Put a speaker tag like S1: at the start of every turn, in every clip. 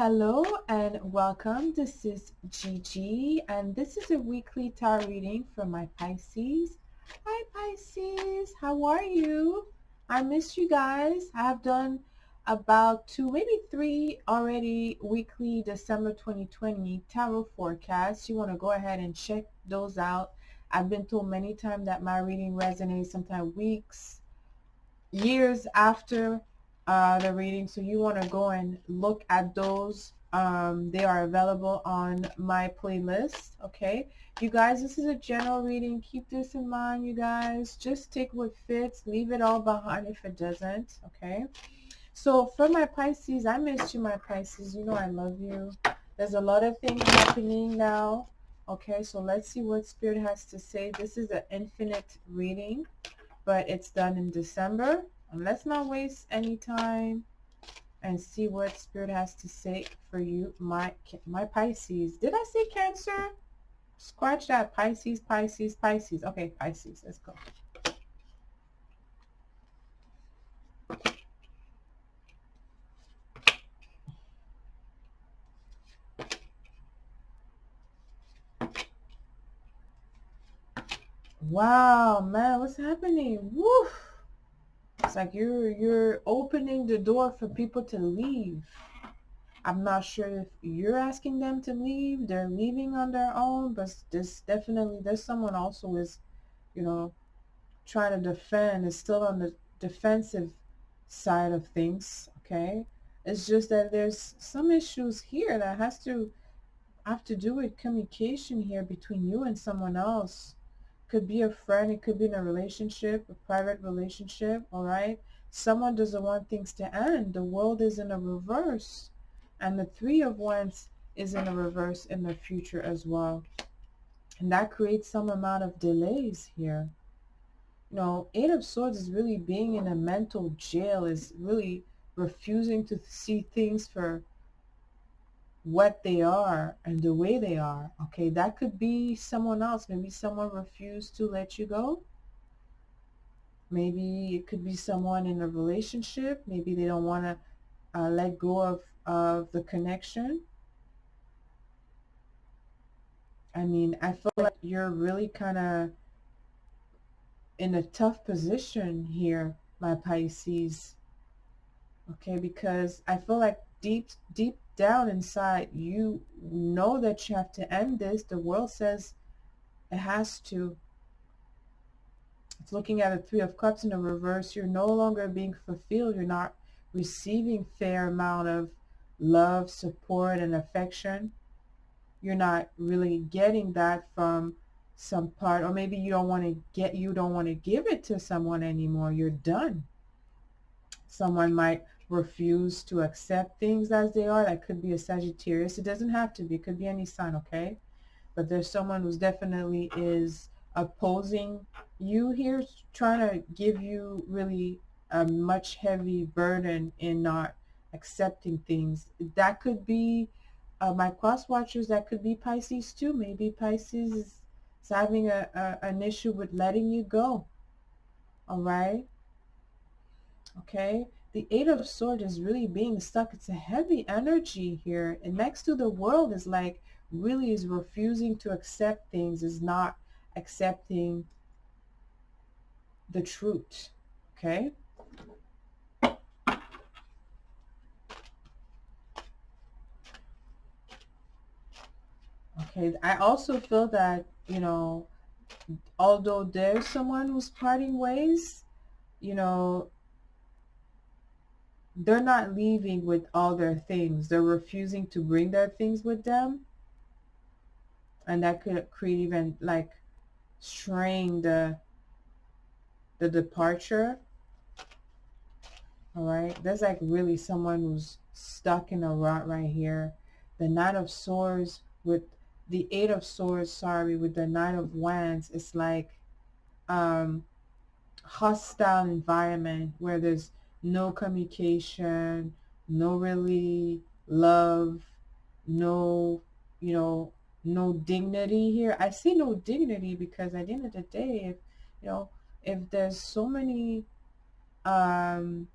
S1: Hello and welcome. This is Gigi, and this is a weekly tarot reading for my Pisces. Hi Pisces, how are you? I miss you guys. I have done about two, maybe three already weekly December 2020 tarot forecasts. You want to go ahead and check those out. I've been told many times that my reading resonates, sometimes weeks, years after the reading, so you want to go and look at those. They are available on my playlist. Okay, you guys, this is a general reading. Keep this in mind, you guys. Just take what fits, leave it all behind if it doesn't. Okay, so for my Pisces, I miss you, my Pisces. You know I love you. There's a lot of things happening now. Okay, so let's see what Spirit has to say. This is an infinite reading, but it's done in December. And let's not waste any time and see what Spirit has to say for you, my Pisces. Did I say Cancer? Scratch that. Pisces, Pisces, Pisces. Okay, Pisces. Let's go. Wow, man, what's happening? Woo! It's like you're opening the door for people to leave. I'm not sure if you're asking them to leave. They're leaving on their own, but there's someone also is, you know, trying to defend, is still on the defensive side of things. Okay, it's just that there's some issues here that have to do with communication here between you and someone else. Could be a friend, it could be in a relationship, a private relationship. All right, someone doesn't want things to end. The world is in a reverse, and the Three of Wands is in a reverse in the future as well, and that creates some amount of delays here. You know, Eight of Swords is really being in a mental jail, is really refusing to see things for what they are and the way they are. Okay, that could be someone else. Maybe someone refused to let you go. Maybe it could be someone in a relationship. Maybe they don't want to let go of the connection. I mean, I feel like you're really kind of in a tough position here, my Pisces. Okay, because I feel like deep down inside, you know that you have to end this. The world says it has to. It's looking at the Three of Cups in the reverse. You're no longer being fulfilled. You're not receiving fair amount of love, support, and affection. You're not really getting that from some part, or maybe you don't want to give it to someone anymore. You're done. Someone might refuse to accept things as they are. That could be a Sagittarius. It doesn't have to be. It could be any sign, okay? But there's someone who's definitely is opposing you here, trying to give you really a much heavy burden in not accepting things. That could be my cross watchers. That could be Pisces too. Maybe Pisces is having an issue with letting you go. All right. Okay, the Eight of Swords is really being stuck. It's a heavy energy here, and next to the World is like really is refusing to accept things, is not accepting the truth. Okay, okay, I also feel that, you know, although there's someone who's parting ways, you know, they're not leaving with all their things. They're refusing to bring their things with them, and that could create even like strain the departure. All right, there's like really someone who's stuck in a rut right here. The Knight of Swords with the Eight of Swords, sorry, with the Knight of Wands, it's like um hostile environment where there's no communication, no really love, no, you know, no dignity here. I see no dignity because at the end of the day, if you know, if there's um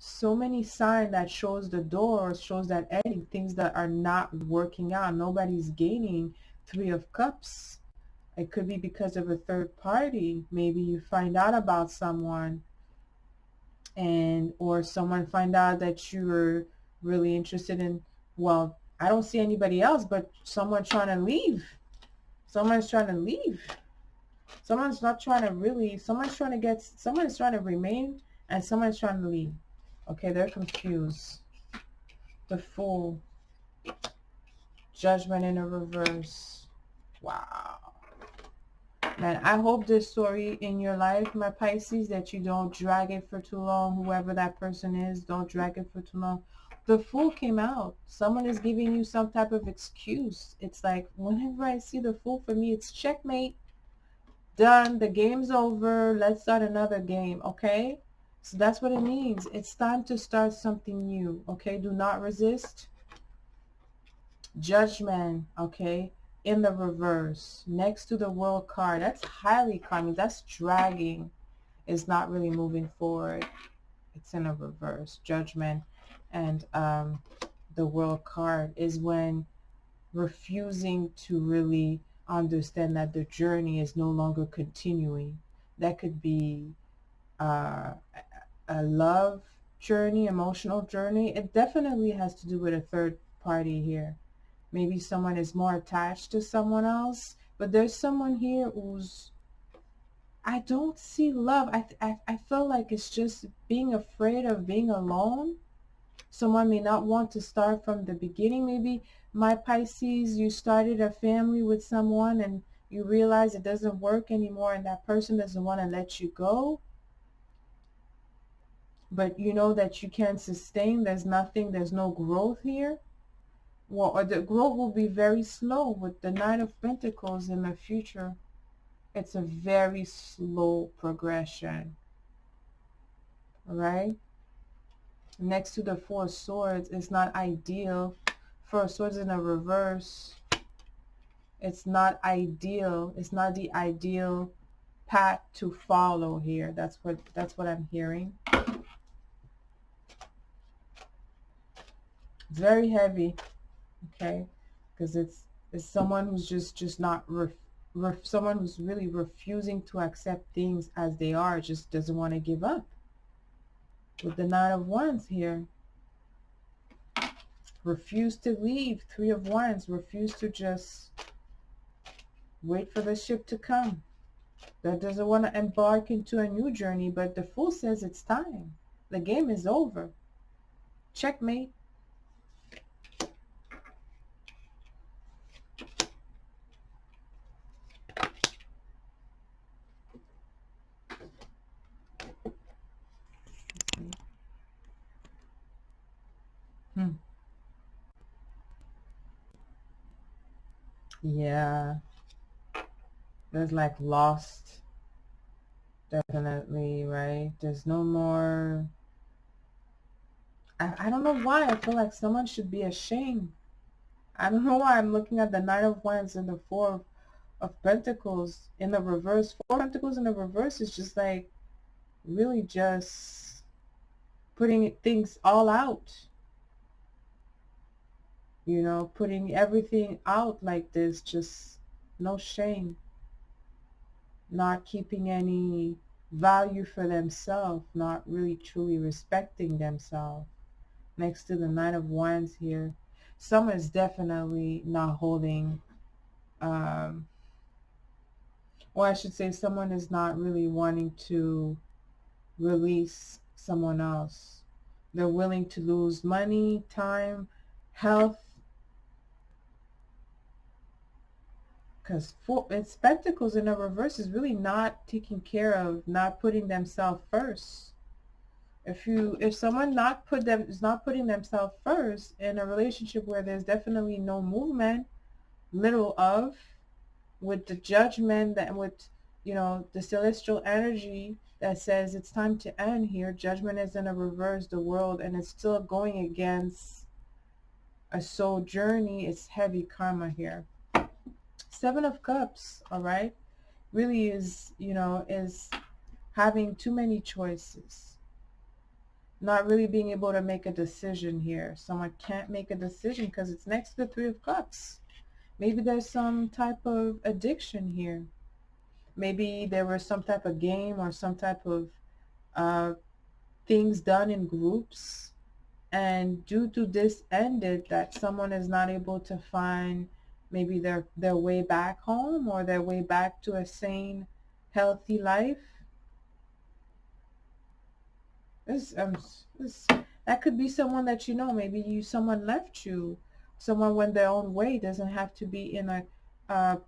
S1: so many signs that shows the door, shows that ending, things that are not working out. Nobody's gaining. Three of Cups. It could be because of a third party. Maybe you find out about someone, and or someone find out that you were really interested in, well, I don't see anybody else, but someone trying to leave. Someone's trying to leave. Someone's not trying to really, someone's trying to get, someone's trying to remain, and someone's trying to leave. Okay, they're confused. The Fool. Judgment in a reverse. Wow. Man, I hope this story in your life, my Pisces, that you don't drag it for too long. Whoever that person is, don't drag it for too long. The Fool came out. Someone is giving you some type of excuse. It's like, whenever I see the Fool, for me, it's checkmate. Done. The game's over. Let's start another game, okay? So that's what it means. It's time to start something new, okay? Do not resist. Judgment, okay? In the reverse, next to the World card. That's highly karmic. That's dragging. It's not really moving forward. It's in a reverse. Judgment and the World card is when refusing to really understand that the journey is no longer continuing. That could be a love journey, emotional journey. It definitely has to do with a third party here. Maybe someone is more attached to someone else, but there's someone here who's, I don't see love. I feel like it's just being afraid of being alone. Someone may not want to start from the beginning. Maybe, my Pisces, you started a family with someone and you realize it doesn't work anymore, and that person doesn't want to let you go. But you know that you can't sustain. There's nothing, there's no growth here. Well, or the growth will be very slow with the Nine of Pentacles in the future. It's a very slow progression. All right? Next to the Four of Swords, it's not ideal. Four of Swords in a reverse. It's not ideal. It's not the ideal path to follow here. That's what I'm hearing. Very heavy. Okay? Because it's someone who's just not someone who's really refusing to accept things as they are, just doesn't want to give up. With the Nine of Wands here, refuse to leave. Three of Wands, refuse to just wait for the ship to come. That doesn't want to embark into a new journey, but the Fool says it's time. The game is over. Checkmate. Yeah, there's like lost, definitely, right? There's no more, I don't know why I feel like someone should be ashamed. I don't know why I'm looking at the Nine of Wands and the Four of Pentacles in the reverse. Four of Pentacles in the reverse is just like really just putting things all out. You know, putting everything out like this, just no shame. Not keeping any value for themselves, not really truly respecting themselves. Next to the Nine of Wands here, someone is definitely not holding, or I should say someone is not really wanting to release someone else. They're willing to lose money, time, health, because it's Pentacles in a reverse is really not taking care of, not putting themselves first. If someone is not putting themselves first in a relationship where there's definitely no movement, little of, with the Judgment, that with, you know, the celestial energy that says it's time to end here. Judgment is in a reverse, the World, and it's still going against a soul journey. It's heavy karma here. Seven of Cups, all right, really is, you know, is having too many choices, not really being able to make a decision here. Someone can't make a decision because it's next to the Three of Cups. Maybe there's some type of addiction here. Maybe there was some type of game or some type of uh, things done in groups, and due to this ended, that someone is not able to find maybe their way back home or their way back to a sane, healthy life. This, this, that could be someone that you know. Maybe someone left you. Someone went their own way. It doesn't have to be in a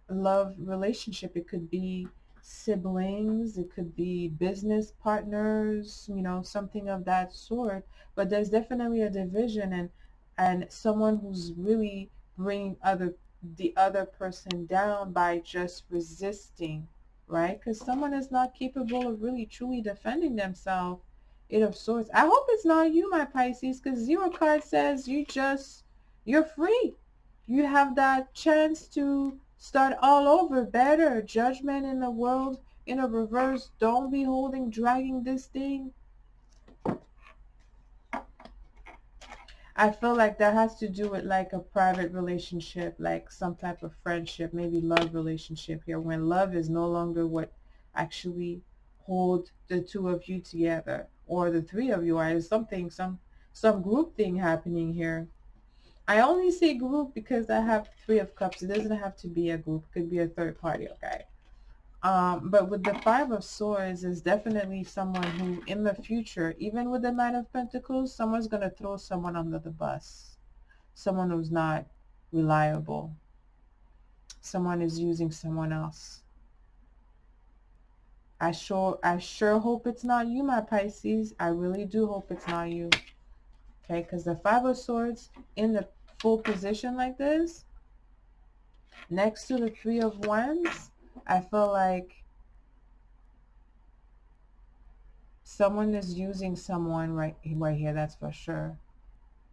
S1: love relationship. It could be siblings. It could be business partners. Something of that sort. But there's definitely a division, and someone who's really bringing the other person down by just resisting, right? Because someone is not capable of really truly defending themselves. Eight of Swords. I hope it's not you, my Pisces, because Zero card says you're free. You have that chance to start all over better. Judgment in the world in a reverse. Don't be dragging this thing. I feel like that has to do with like a private relationship, like some type of friendship, maybe love relationship here, when love is no longer what actually hold the two of you together, or the three of you are. There's some group thing happening here. I only say group because I have Three of Cups. It doesn't have to be a group. It could be a third party, okay? But with the Five of Swords is definitely someone who in the future, even with the Nine of Pentacles, someone's going to throw someone under the bus. Someone who's not reliable. Someone is using someone else. I sure hope it's not you, my Pisces. I really do hope it's not you. Okay, because the Five of Swords in the full position like this, next to the Three of Wands, I feel like someone is using someone right here, that's for sure,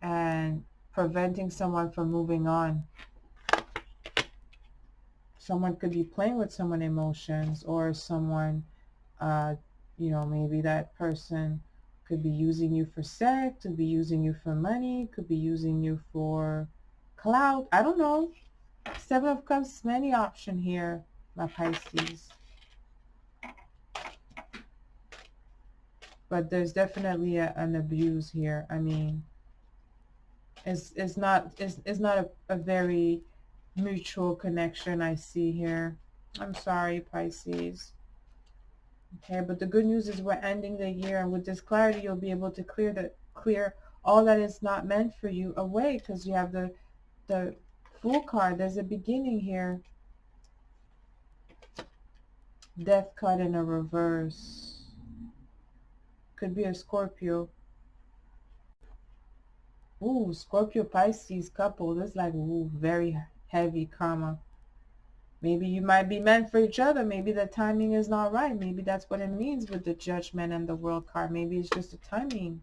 S1: and preventing someone from moving on. Someone could be playing with someone's emotions, or someone, maybe that person could be using you for sex, could be using you for money, could be using you for clout. I don't know. Seven of Cups, many option here, my Pisces. But there's definitely an abuse here. I mean, it's not a very mutual connection I see here. I'm sorry, Pisces. Okay, but the good news is we're ending the year, and with this clarity, you'll be able to clear all that is not meant for you away, because you have the Fool card. There's a beginning here. Death card in a reverse. Could be a Scorpio. Ooh, Scorpio Pisces couple. This is like, ooh, very heavy karma. Maybe you might be meant for each other. Maybe the timing is not right. Maybe that's what it means with the Judgment and the World card. Maybe it's just a timing.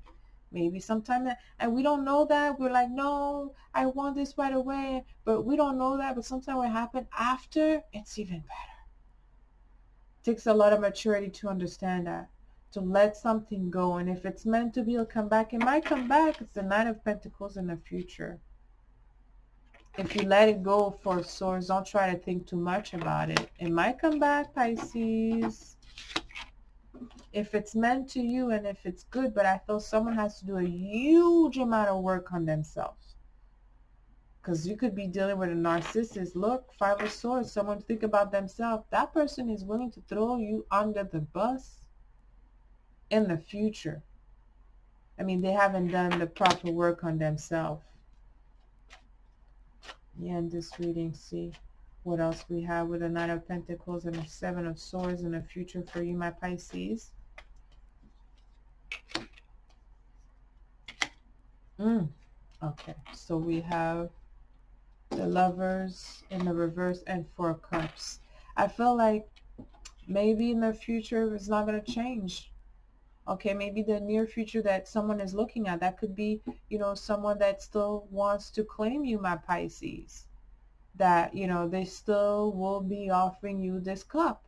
S1: Maybe sometime and we don't know that. We're like, no, I want this right away. But we don't know that. But sometimes what happens after, it's even better. It takes a lot of maturity to understand that. To let something go. And if it's meant to be, it'll come back. It might come back. It's the Nine of Pentacles in the future. If you let it go for Swords, don't try to think too much about it. It might come back, Pisces. If it's meant to you and if it's good, but I feel someone has to do a huge amount of work on themselves. Because you could be dealing with a narcissist. Look, Five of Swords, someone think about themselves. That person is willing to throw you under the bus in the future. I mean, they haven't done the proper work on themselves. Yeah, in this reading, see what else we have with the Nine of Pentacles and the Seven of Swords in the future for you, my Pisces. Okay, so we have the Lovers in the reverse and Four of Cups. I feel like maybe in the future it's not going to change. Okay, maybe the near future that someone is looking at, that could be, someone that still wants to claim you, my Pisces. That, they still will be offering you this cup.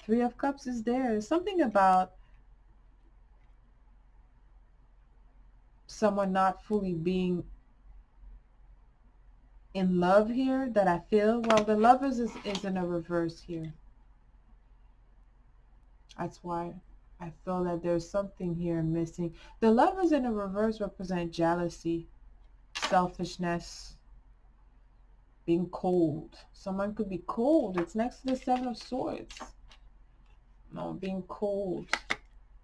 S1: Three of Cups is there. There's something about someone not fully being in love here that I feel. Well, the Lovers is in a reverse here. That's why I feel that there's something here missing. The Lovers in a reverse represent jealousy, selfishness, being cold. Someone could be cold. It's next to the Seven of Swords. No, being cold.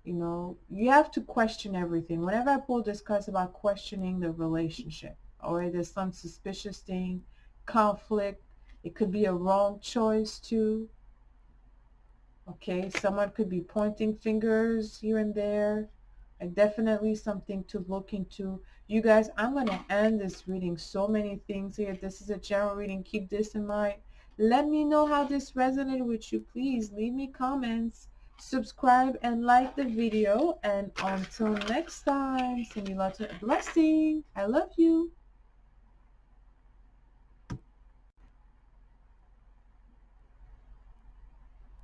S1: You know, you have to question everything. Whenever I pull this card, it's about questioning the relationship. Or there's some suspicious thing, conflict. It could be a wrong choice too. Okay, someone could be pointing fingers here and there. And definitely something to look into. You guys, I'm going to end this reading. So many things here. This is a general reading. Keep this in mind. Let me know how this resonated with you. Please leave me comments. Subscribe and like the video. And until next time, send you lots of blessing. I love you.